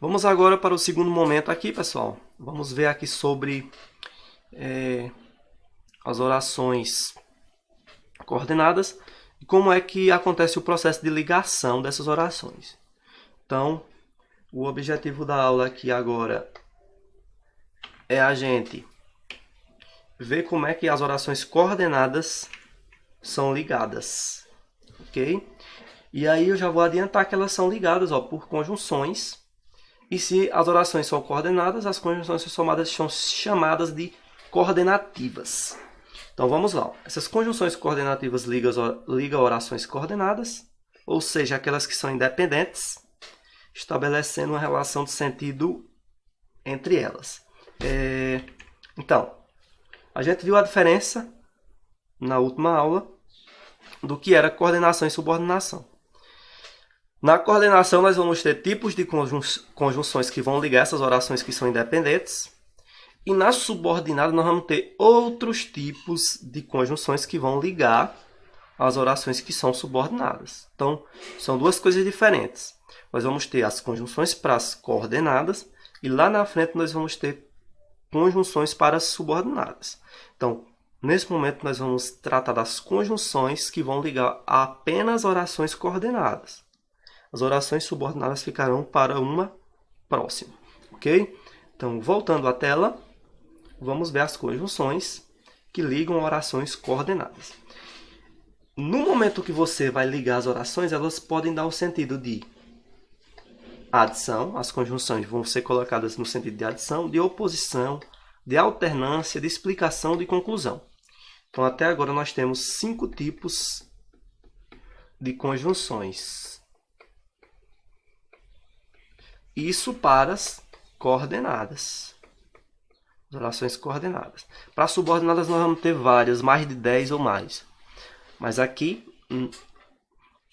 Vamos agora para o segundo momento aqui, pessoal. Vamos ver aqui sobre as orações coordenadas e como é que acontece o processo de ligação dessas orações. Então, o objetivo da aula aqui agora é a gente ver como é que as orações coordenadas são ligadas, ok? E aí eu já vou adiantar que elas são ligadas por conjunções. E se as orações são coordenadas, as conjunções são chamadas de coordenativas. Então vamos lá. Essas conjunções coordenativas ligam orações coordenadas, ou seja, aquelas que são independentes, estabelecendo uma relação de sentido entre elas. Então, a gente viu a diferença na última aula do que era coordenação e subordinação. Na coordenação, nós vamos ter tipos de conjunções que vão ligar essas orações que são independentes. E na subordinada, nós vamos ter outros tipos de conjunções que vão ligar as orações que são subordinadas. Então, são duas coisas diferentes. Nós vamos ter as conjunções para as coordenadas e lá na frente nós vamos ter conjunções para as subordinadas. Então, nesse momento, nós vamos tratar das conjunções que vão ligar apenas orações coordenadas. As orações subordinadas ficarão para uma próxima, ok? Então, voltando à tela, vamos ver as conjunções que ligam orações coordenadas. No momento que você vai ligar as orações, elas podem dar o sentido de adição, as conjunções vão ser colocadas no sentido de adição, de oposição, de alternância, de explicação, de conclusão. Então, até agora nós temos 5 tipos de conjunções. Isso para as coordenadas. As orações coordenadas. Para as subordinadas nós vamos ter várias, mais de 10 ou mais. Mas aqui,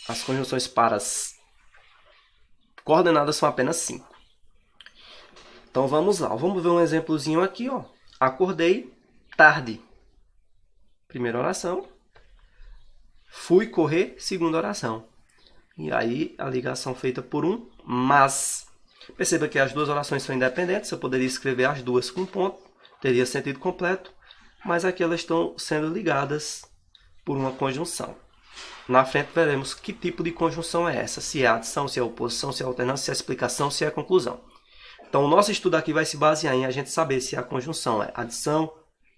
as conjunções para as coordenadas são apenas 5. Então vamos lá, vamos ver um exemplozinho aqui. Acordei tarde. Primeira oração. Fui correr, segunda oração. E aí a ligação feita por um mas. Perceba que as duas orações são independentes, eu poderia escrever as duas com ponto, teria sentido completo, mas aqui elas estão sendo ligadas por uma conjunção. Na frente veremos que tipo de conjunção é essa, se é adição, se é oposição, se é alternância, se é explicação, se é conclusão. Então o nosso estudo aqui vai se basear em a gente saber se a conjunção é adição,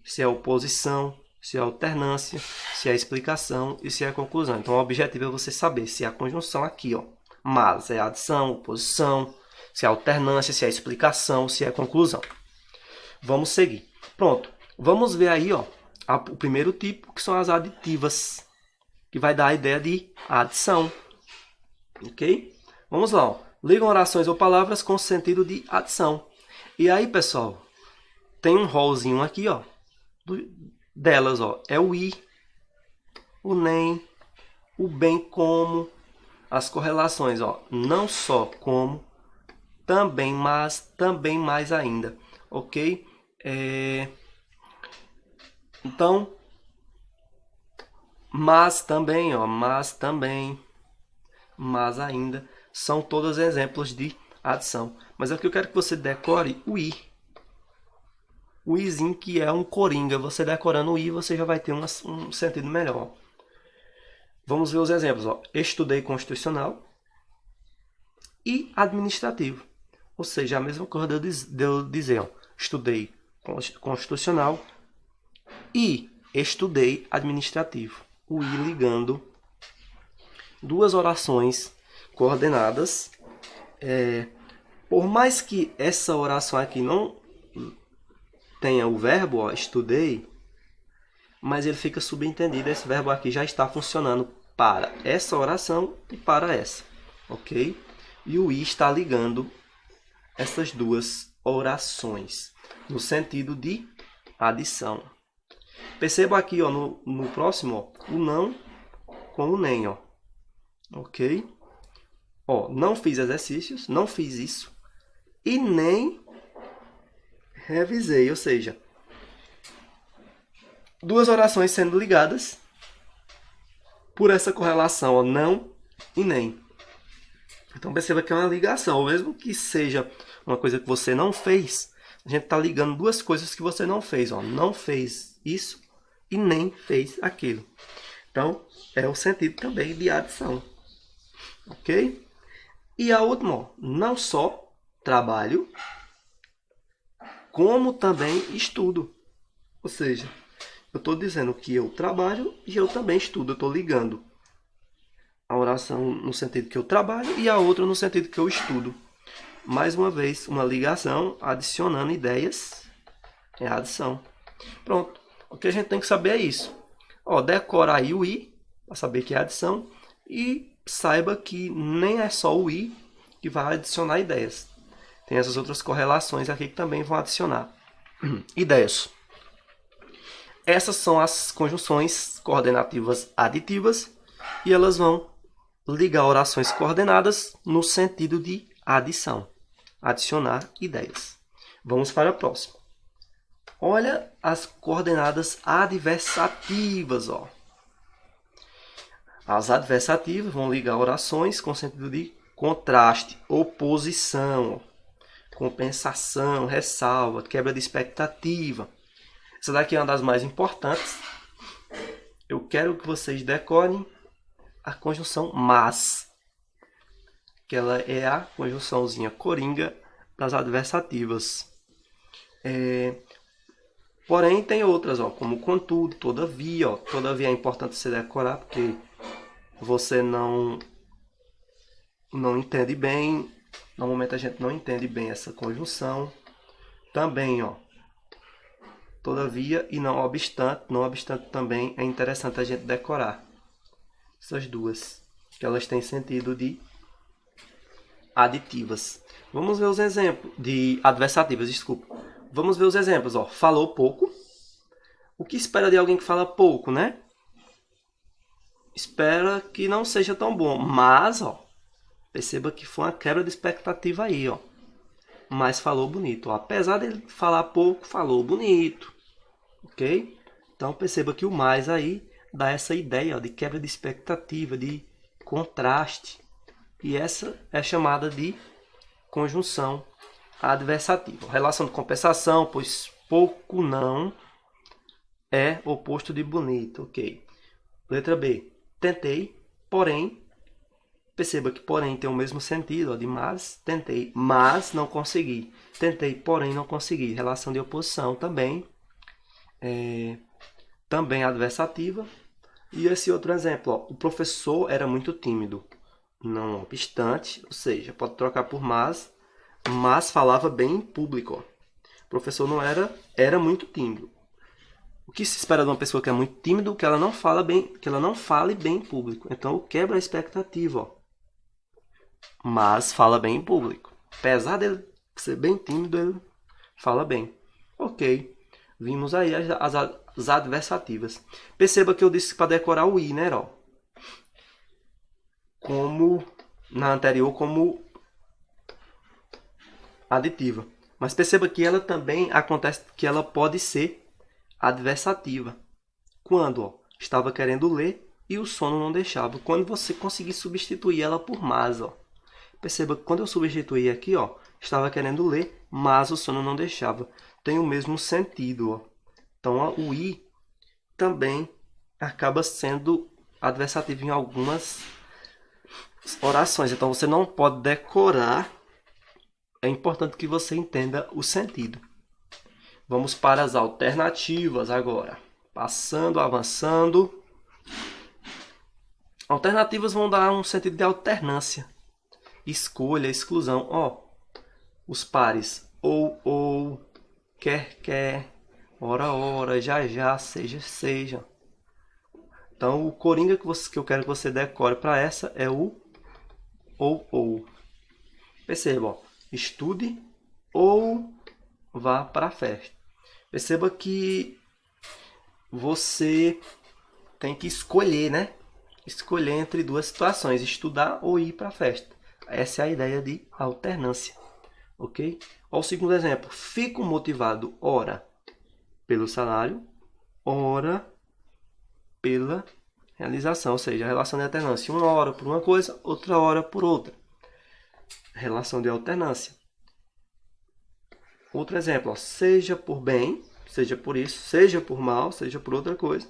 se é oposição, se é alternância, se é explicação e se é conclusão. Então o objetivo é você saber se a conjunção aqui, mas é adição, oposição, se é alternância, se é explicação, se é conclusão. Vamos seguir. Pronto. Vamos ver aí o primeiro tipo, que são as aditivas, que vai dar a ideia de adição. Ok? Vamos lá. Ligam orações ou palavras com sentido de adição. E aí, pessoal, tem um rolzinho aqui, delas, é o i, o nem, o bem como, as correlações, não só como, também, mas, também mais ainda, ok? Então, mas também, mas ainda, são todos exemplos de adição. Mas aqui eu quero que você decore o i. O izinho que é um coringa. Você decorando o i, você já vai ter um sentido melhor. Vamos ver os exemplos. Estudei constitucional e administrativo. Ou seja, a mesma coisa de eu dizer, estudei constitucional e estudei administrativo. O i ligando duas orações coordenadas. Por mais que essa oração aqui não tenha o verbo, estudei, mas ele fica subentendido. Esse verbo aqui já está funcionando para essa oração e para essa, ok? E o i está ligando essas duas orações no sentido de adição. Perceba aqui no próximo o não com o nem. Ok? Não fiz exercícios, não fiz isso e nem revisei. Ou seja, duas orações sendo ligadas por essa correlação não e nem. Então perceba que é uma ligação, mesmo que seja uma coisa que você não fez, a gente está ligando duas coisas que você não fez. Ó. Não fez isso e nem fez aquilo. Então, é o sentido também de adição. Ok? E a última, ó, não só trabalho, como também estudo. Ou seja, eu estou dizendo que eu trabalho e eu também estudo. Eu estou ligando a oração no sentido que eu trabalho e a outra no sentido que eu estudo. Mais uma vez, uma ligação adicionando ideias é a adição. Pronto. O que a gente tem que saber é isso. Ó, decora aí o i, para saber que é adição, e saiba que nem é só o i que vai adicionar ideias. Tem essas outras correlações aqui que também vão adicionar ideias. Essas são as conjunções coordenativas aditivas e elas vão ligar orações coordenadas no sentido de adição. Adicionar ideias. Vamos para a próxima. Olha as coordenadas adversativas. Ó. As adversativas vão ligar orações com sentido de contraste, oposição, compensação, ressalva, quebra de expectativa. Essa daqui é uma das mais importantes. Eu quero que vocês decorem a conjunção mas, que ela é a conjunçãozinha coringa das adversativas. Porém, tem outras, ó, como contudo, todavia. Ó. Todavia é importante você decorar, porque você não entende bem. Normalmente a gente não entende bem essa conjunção. Também, ó, todavia e não obstante. Não obstante também é interessante a gente decorar. Essas duas, que elas têm sentido de aditivas. Vamos ver os exemplos de adversativas, desculpa. Vamos ver os exemplos, ó. Falou pouco. O que espera de alguém que fala pouco, né? Espera que não seja tão bom, mas, ó, perceba que foi uma quebra de expectativa aí, ó. Mas falou bonito, ó. Apesar dele falar pouco, falou bonito. OK? Então perceba que o mais aí dá essa ideia, ó, de quebra de expectativa, de contraste. E essa é chamada de conjunção adversativa. Relação de compensação, pois pouco não é oposto de bonito. OK. Letra B. Tentei, porém. Perceba que porém tem o mesmo sentido, ó, de mas. Tentei, mas não consegui. Tentei, porém não consegui. Relação de oposição também. Também adversativa. E esse outro exemplo, ó, o professor era muito tímido. Não obstante, ou seja, pode trocar por mas falava bem em público. Ó. O professor não era muito tímido. O que se espera de uma pessoa que é muito tímido? Que ela não fale bem em público. Então quebra a expectativa, ó. Mas fala bem em público. Apesar dele ser bem tímido, ele fala bem. OK. Vimos aí as adversativas. Perceba que eu disse para decorar o i, né, ó? Como na anterior, como aditiva. Mas perceba que ela também acontece que ela pode ser adversativa. Quando, ó, estava querendo ler e o sono não deixava. Quando você conseguir substituir ela por mas, ó. Perceba que quando eu substituí aqui, ó, estava querendo ler, mas o sono não deixava. Tem o mesmo sentido, ó. Então, ó, o i também acaba sendo adversativo em algumas orações. Então, você não pode decorar. É importante que você entenda o sentido. Vamos para as alternativas agora. Passando, avançando. Alternativas vão dar um sentido de alternância. Escolha, exclusão. Ó, os pares ou, quer, ora, já, seja. Então, o coringa que eu quero que você decore para essa é o ou. Perceba, ó, estude ou vá para a festa. Perceba que você tem que escolher, né? Escolher entre duas situações, estudar ou ir para a festa. Essa é a ideia de alternância. OK? Olha o segundo exemplo. Fico motivado, ora, pelo salário, ora, pela realização. Ou seja, a relação de alternância. Uma hora por uma coisa, outra hora por outra. relação de alternância. Outro exemplo, ó, seja por bem, seja por isso, seja por mal, seja por outra coisa,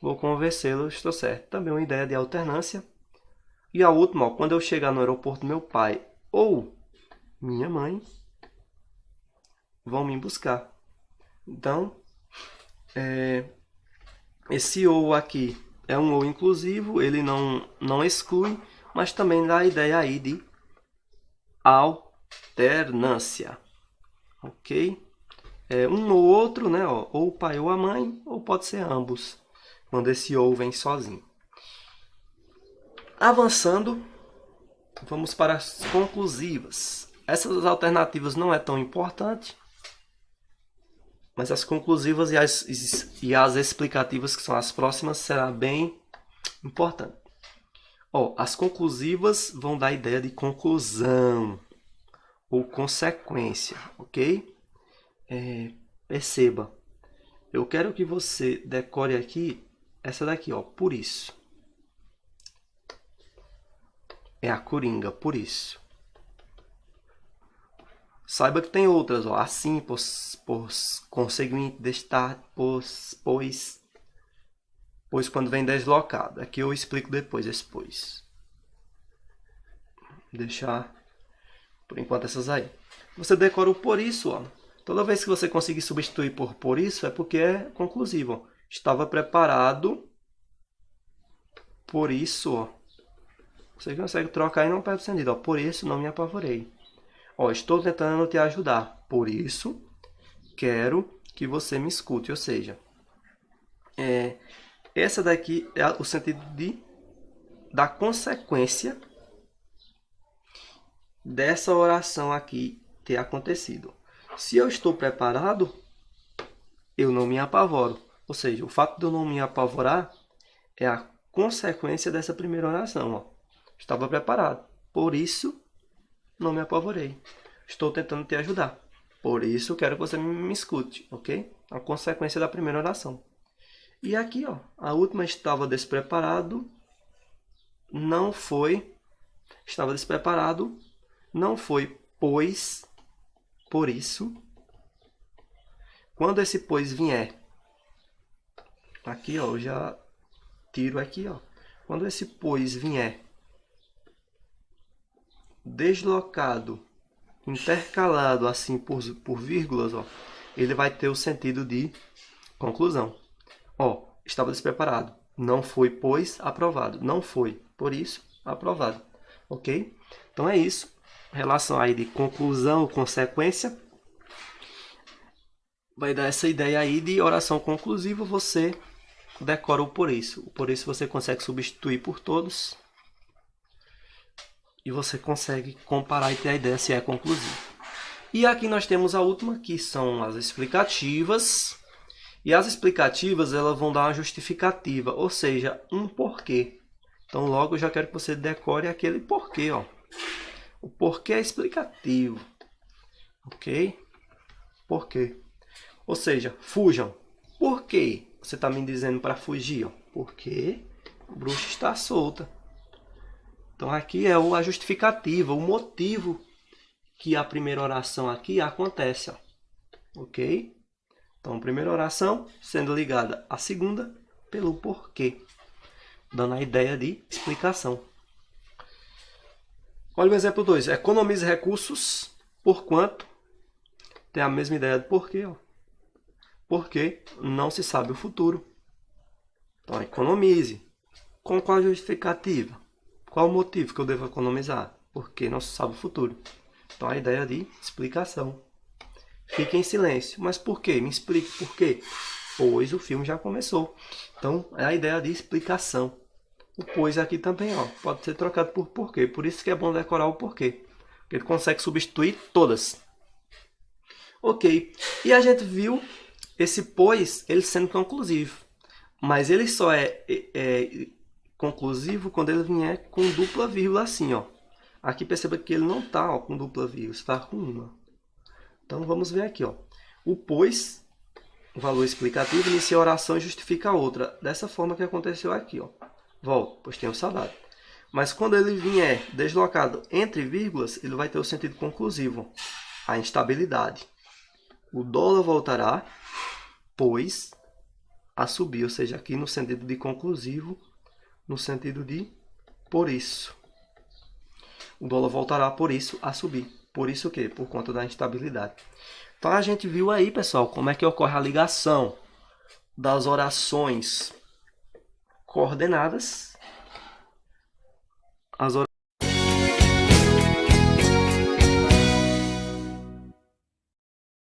vou convencê-lo, estou certo. Também uma ideia de alternância. E a última, ó, quando eu chegar no aeroporto, meu pai ou minha mãe vão me buscar. Então, esse ou aqui é um ou inclusivo, ele não exclui, mas também dá a ideia aí de alternância. Ok? Um ou outro, né? Ó, ou o pai ou a mãe, ou pode ser ambos, quando esse ou vem sozinho. Avançando, vamos para as conclusivas. Essas alternativas não é tão importante, mas as conclusivas e as explicativas, que são as próximas, será bem importante. Ó, as conclusivas vão dar a ideia de conclusão ou consequência, ok? Perceba, eu quero que você decore aqui essa daqui, ó, por isso. É a coringa, por isso. Saiba que tem outras, ó, assim, por conseguinte, destar, pois quando vem deslocado. Aqui eu explico depois esse pois. Vou deixar por enquanto essas aí. Você decora o por isso, ó. Toda vez que você conseguir substituir por isso, é porque é conclusivo. Ó. Estava preparado, por isso, ó. Você consegue trocar e não perde sentido. Ó. Por isso, não me apavorei. Ó, estou tentando te ajudar. Por isso, quero que você me escute. Ou seja, essa daqui é o sentido da consequência dessa oração aqui ter acontecido. Se eu estou preparado, eu não me apavoro. Ou seja, o fato de eu não me apavorar é a consequência dessa primeira oração. Ó. Estava preparado. Por isso, não me apavorei. Estou tentando te ajudar. Por isso, quero que você me escute. Ok? A consequência da primeira oração. E aqui, ó, a última estava despreparado. Não foi. Estava despreparado. Não foi, pois. Por isso. Quando esse pois vier, aqui, ó, eu já tiro aqui, ó. Quando esse pois vier deslocado, intercalado assim por vírgulas, ó, ele vai ter o sentido de conclusão. Ó, estava despreparado. Não foi, pois, aprovado. Não foi, por isso, aprovado. Ok? Então é isso. Relação aí de conclusão, consequência. Vai dar essa ideia aí de oração conclusiva, você decora o por isso. O por isso você consegue substituir por todos. E você consegue comparar e ter a ideia se é conclusivo. E aqui nós temos a última, que são as explicativas. E as explicativas, elas vão dar uma justificativa, ou seja, um porquê. Então, logo eu já quero que você decore aquele porquê, ó. O porquê é explicativo. Ok? Porquê. Ou seja, fujam. Por quê? Você está me dizendo para fugir, ó. Porque o bruxo está solta. Então, aqui é a justificativa, o motivo que a primeira oração aqui acontece, ó. Ok? Então, a primeira oração sendo ligada à segunda pelo porquê, dando a ideia de explicação. Olha o exemplo 2. Economize recursos, porquanto tem a mesma ideia de porquê. Ó. Porque não se sabe o futuro. Então, economize. Com qual justificativa? Qual o motivo que eu devo economizar? Porque não se sabe o futuro. Então, a ideia de explicação. Fique em silêncio. Mas por quê? Me explique por quê. Pois o filme já começou. Então, é a ideia de explicação. O pois aqui também, ó, pode ser trocado por porquê. Por isso que é bom decorar o porquê. Porque ele consegue substituir todas. Ok. E a gente viu esse pois, ele sendo conclusivo. Mas ele só é conclusivo quando ele vier com dupla vírgula assim, ó. Aqui perceba que ele não está com dupla vírgula, está com uma. Então vamos ver aqui, ó. O pois, o valor explicativo, inicia a oração e justifica a outra. Dessa forma que aconteceu aqui, ó. Volto, pois tenho saudade. Mas quando ele vier deslocado entre vírgulas, ele vai ter o sentido conclusivo, a instabilidade. O dólar voltará, pois, a subir, ou seja, aqui no sentido de conclusivo, no sentido de por isso. O dólar voltará, por isso, a subir. Por isso o quê? Por conta da instabilidade. Então a gente viu aí, pessoal, como é que ocorre a ligação das orações coordenadas, as